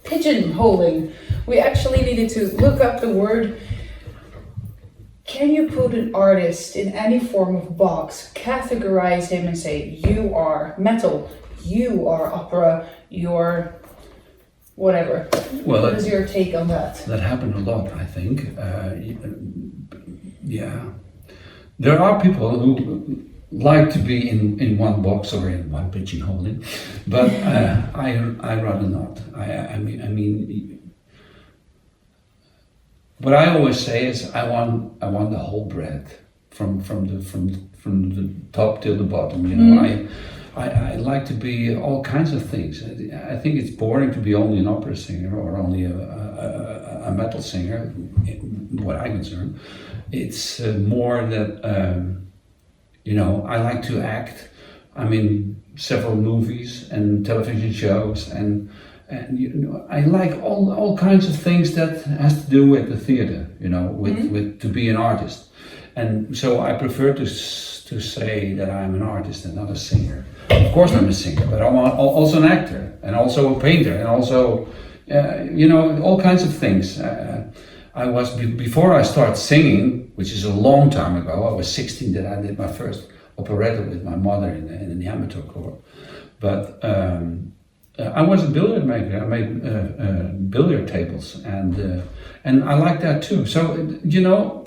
pigeonholing. We actually needed to look up the word. Can you put an artist in any form of box, categorize him and say, you are metal, you are opera, you're whatever? Well, what is your take on that? That happened a lot, I think. Yeah. There are people who like to be in one box or in one pigeonholing, but I rather not. I mean, what I always say is I want the whole bread from the top till the bottom. You know, I like to be all kinds of things. I think it's boring to be only an opera singer or only a metal singer. What I'm concerned, it's more that you know, I like to act. I'm in several movies and television shows, and you know, I like all kinds of things that has to do with the theater. You know, with to be an artist, and so I prefer to say that I'm an artist and not a singer. Of course, I'm a singer, but I'm also an actor and also a painter and also you know, all kinds of things. I was before I started singing, which is a long time ago. I was 16 that I did my first operetta with my mother in the amateur corps. But I was a billiard maker. I made billiard tables, and I like that too. So you know,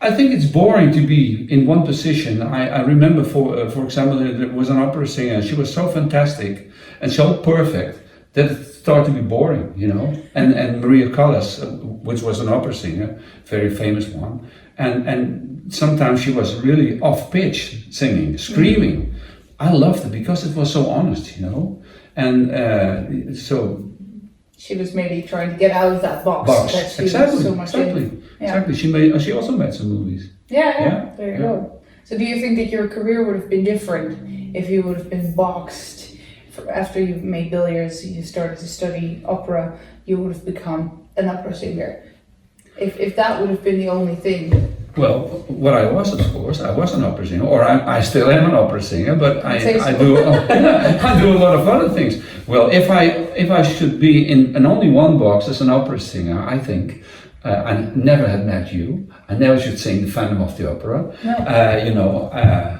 I think it's boring to be in one position. I remember, for example, there was an opera singer. She was so fantastic and so perfect that it started to be boring, you know. And Maria Callas, which was an opera singer, very famous one, and sometimes she was really off pitch singing, screaming. I loved it because it was so honest, you know. And so she was maybe trying to get out of that box. That she was so much in. Yeah. Exactly. She also made some movies. Yeah. There you go. So do you think that your career would have been different if you would have been boxed? After you made billiards, you started to study opera, you would have become an opera singer. If that would have been the only thing. Well, what I was, of course, I was an opera singer, or I still am an opera singer, but I do a lot of other things. Well, if I should be in only one box as an opera singer, I think I never had met you. I never should sing the Phantom of the Opera. No. You know.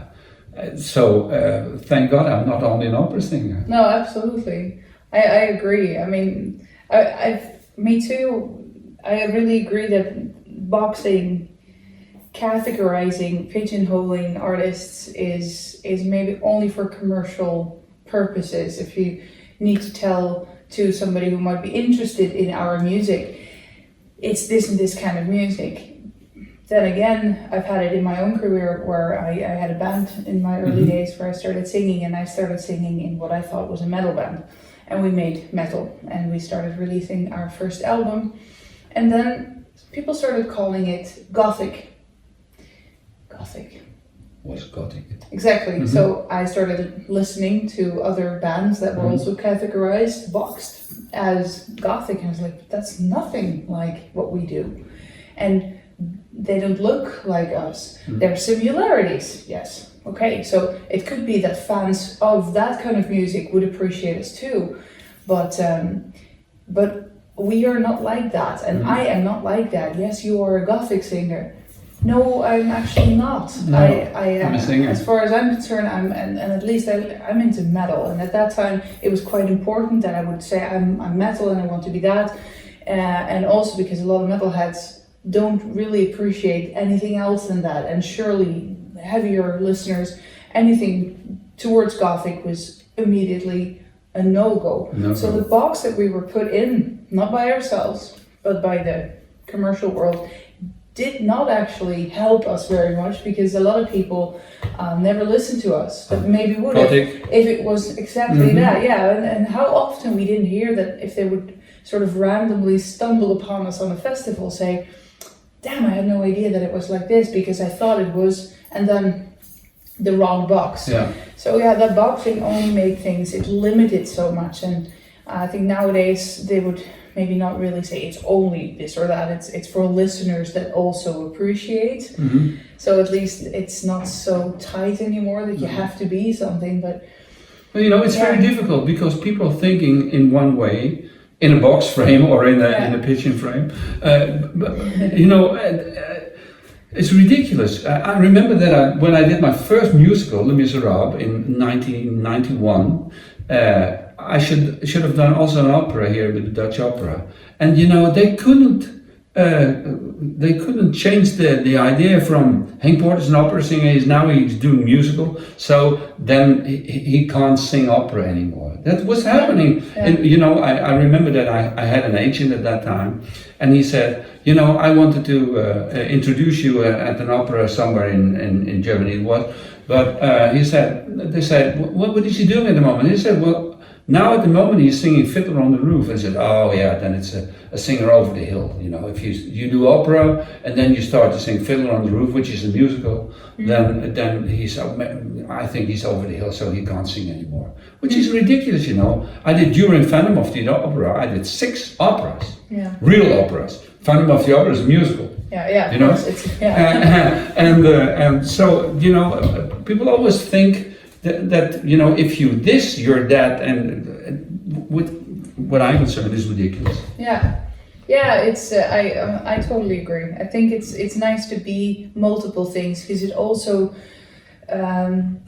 So thank God I'm not only an opera singer. No, absolutely. I agree. I mean, me too. I really agree that boxing, categorizing, pigeonholing artists is maybe only for commercial purposes. If you need to tell to somebody who might be interested in our music, it's this and this kind of music. Then again, I've had it in my own career where I had a band in my early days where I started singing, and I started singing in what I thought was a metal band. And we made metal, and we started releasing our first album. And then people started calling it gothic. Gothic. What's gothic? Exactly. So I started listening to other bands that were also categorized, boxed as gothic. And I was like, that's nothing like what we do. And they don't look like us. There are similarities, yes. Okay, so it could be that fans of that kind of music would appreciate us too, but we are not like that, and I am not like that. Yes, you are a gothic singer. No, I'm actually not. No, I'm a singer. As far as I'm concerned, and at least I'm into metal, and at that time it was quite important that I would say I'm metal and I want to be that, and also because a lot of metalheads don't really appreciate anything else than that, and surely heavier listeners, anything towards gothic was immediately a no-go. So the box that we were put in, not by ourselves, but by the commercial world, did not actually help us very much, because a lot of people never listened to us, but maybe would have if it was exactly that. Yeah, and how often we didn't hear that if they would sort of randomly stumble upon us on a festival, say, damn, I had no idea that it was like this because I thought it was, and then the wrong box. Yeah. So yeah, that boxing only made things, it limited so much, and I think nowadays they would maybe not really say it's only this or that, it's for listeners that also appreciate. So at least it's not so tight anymore that you have to be something, but Well, it's very difficult because people are thinking in one way, in a box frame or in a pigeon frame. It's ridiculous. I remember that when I did my first musical, Les Miserables, in 1991, I should have done also an opera here with the Dutch Opera, and they couldn't change the idea from Henk Poort is an opera singer. He's doing musical, so then he can't sing opera anymore. That was happening, and I remember that I had an agent at that time, and he said, I wanted to introduce you at an opera somewhere in Germany. It was, but they said, what is he doing at the moment? He said, well, now at the moment he's singing Fiddler on the Roof. I said, oh yeah, then it's a singer over the hill. If you do opera and then you start to sing Fiddler on the Roof, which is a musical, then I think he's over the hill, so he can't sing anymore. Which is ridiculous, I did during Phantom of the Opera, I did 6 operas, real operas. Phantom of the Opera is a musical. And so people always think that if you this, you're that, and with what I'm concerned is ridiculous. It's I totally agree. I think it's nice to be multiple things because it also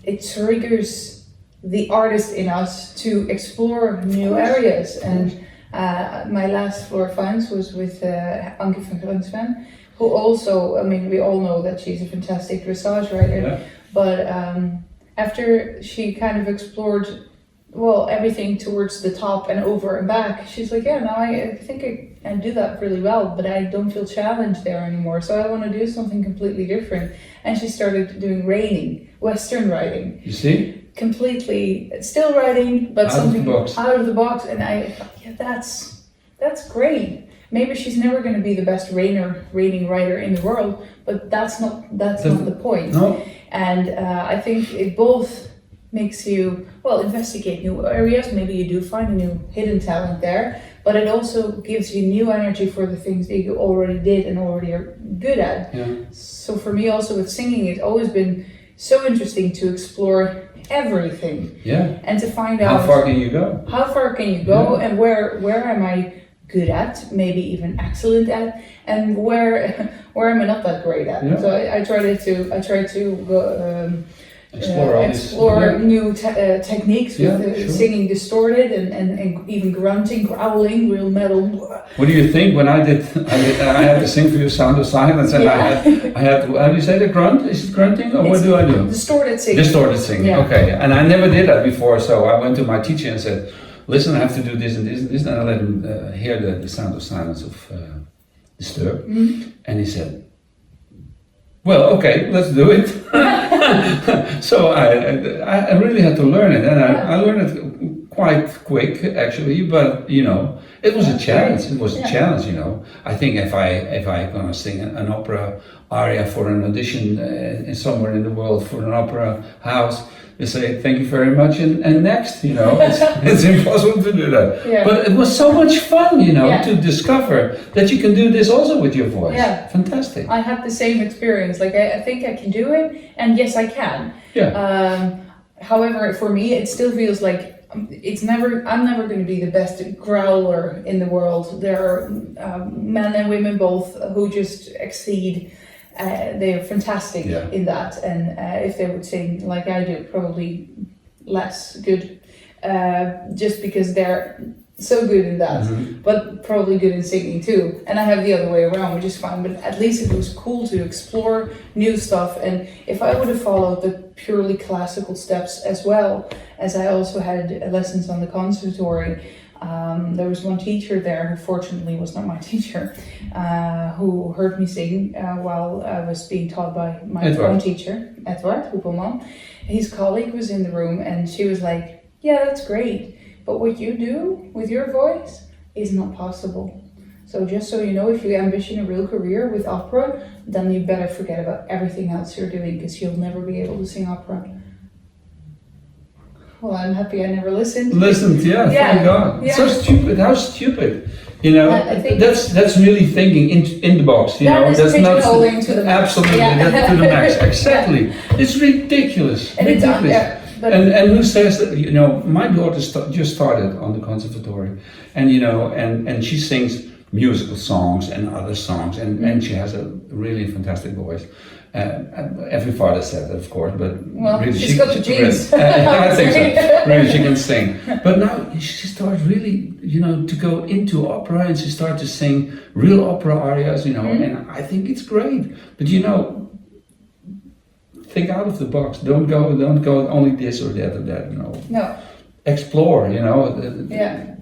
it triggers the artist in us to explore new areas. And my last Floor Finds was with Anke van Grunsven, who also, we all know that she's a fantastic dressage writer, but after she kind of explored everything towards the top and over and back, she's like, now I think I do that really well, but I don't feel challenged there anymore, so I want to do something completely different. And she started doing Western writing. You see? Completely, still writing, but something out of the box. And I thought, that's great. Maybe she's never going to be the best reigning writer in the world, but that's not the point. No. And I think it both makes you investigate new areas. Maybe you do find a new hidden talent there, but it also gives you new energy for the things that you already did and already are good at. So for me also with singing, it's always been so interesting to explore everything and to find out how far can you go, and where am I good at, maybe even excellent at, and where am I not that great at. So I try to go explore new techniques with singing distorted and even grunting, growling, real metal. What do you think when I had to sing for you Sound of Silence, and I had how do you say the grunt? Is it grunting, or what do I do? Distorted singing. Distorted singing, okay. And I never did that before, so I went to my teacher and said, listen, I have to do this and this and this, and I let him hear the Sound of Silence of Disturbed, and he said, well, okay, let's do it. So I really had to learn it, and I learned it quite quick actually, but it was a challenge. It was a challenge, I think if I gonna sing an opera aria for an audition somewhere in the world for an opera house, they say thank you very much and next, it's impossible to do that. But it was so much fun, to discover that you can do this also with your voice. Fantastic. I had the same experience. Like I think I can do it, and yes, I can. However, for me, it still feels like I'm never going to be the best growler in the world. There are men and women both who just exceed. They are fantastic in that, and if they would sing like I do, probably less good, just because they're so good in that, but probably good in singing too. And I have the other way around, which is fine, but at least it was cool to explore new stuff. And if I would have followed the purely classical steps as well, as I also had lessons on the conservatory, there was one teacher there who fortunately was not my teacher, who heard me sing while I was being taught by my own teacher, Edward Hoepelman. His colleague was in the room, and she was like, yeah, that's great, but what you do with your voice is not possible. So just so you know, if you ambition a real career with opera, then you better forget about everything else you're doing, because you'll never be able to sing opera. Well, I'm happy I never listened. Thank God. So stupid. How stupid. That's really thinking in the box. That's not to the max. Absolutely, that's to the max. Exactly. It's ridiculous. And ridiculous. And who says that, you know, my daughter just started on the conservatory, and you know, and she sings musical songs and other songs, and she has a really fantastic voice. Every father said that, of course, but well, really, she's got the genes. I think so. Really, she can sing. But now she started really, you know, to go into opera, and she started to sing real opera arias, you know, and I think it's great. But you know, think out of the box. Don't go only this or that or that. You know. No. Explore. You know. Yeah.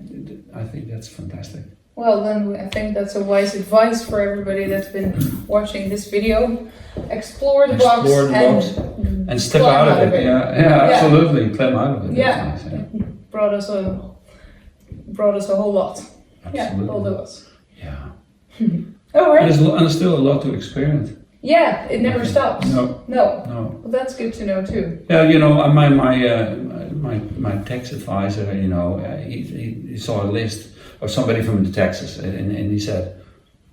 I think that's fantastic. Well, then I think that's a wise advice for everybody that's been watching this video. Explore the box and step out of it. Yeah, absolutely. Climb out of it. Yeah. That's nice, yeah. Brought us a whole lot. Absolutely. Yeah, all of us. Yeah. All right. And there's still a lot to experience. Yeah, it never stops. No. Well, that's good to know too. Yeah, you know, my tax advisor, you know, he saw a list of somebody from Texas, and he said,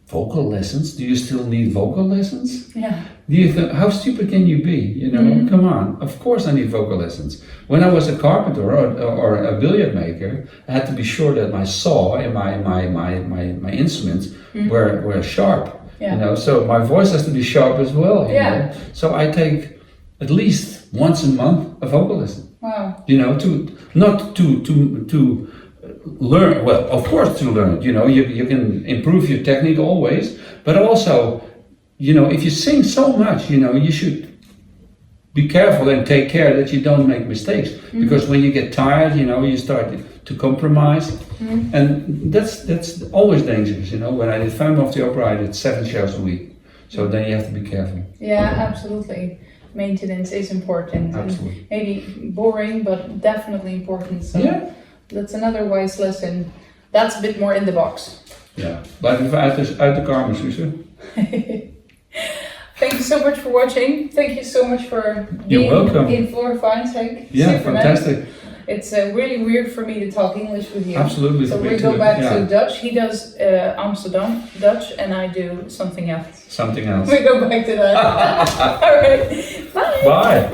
vocal lessons? Do you still need vocal lessons? Yeah. Do you think, how stupid can you be? You know, come on. Of course I need vocal lessons. When I was a carpenter or a billiard maker, I had to be sure that my saw and my instruments were sharp. Yeah. You know, so my voice has to be sharp as well. You know? So I take at least once a month a vocal lesson. Wow. You know, not to learn, well, of course to learn, you know, you can improve your technique always, but also, you know, if you sing so much, you know, you should be careful and take care that you don't make mistakes, because when you get tired, you know, you start to compromise, and that's always dangerous, you know. When I did Phantom of the Opera, I did 7 shows a week, so then you have to be careful. Yeah, absolutely. Maintenance is important. Absolutely. And maybe boring, but definitely important. So Yeah. that's another wise lesson. That's a bit more in the box. Ja, blijf even uit de kamer, Suze. Thank you so much for watching. Thank you so much for You're welcome. in Floor Finds, Henk. Yeah, Super fantastic. nice. It's really weird for me to talk English with you. Absolutely. So me we go too. back Yeah. to Dutch. He does Amsterdam Dutch, and I do something else. Something else. We go back to that. All right. Bye. Bye.